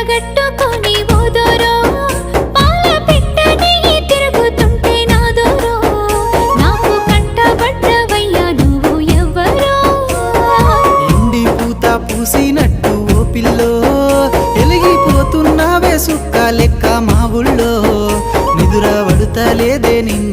కట్టగట్టుకొని ఓదోరో పాల పిట్టని తిరుగుతుంటే నాదోరో నాకు కంటబడ్డవయ్యా నువ్వు ఎవ్వరో ఎండి పూత పూసినట్టు ఓ పిల్లో ఎలిగిపోతున్నావే సుక్క లెక్క మా ఊళ్ళో నిదుర పడుతలేదే నిన్ను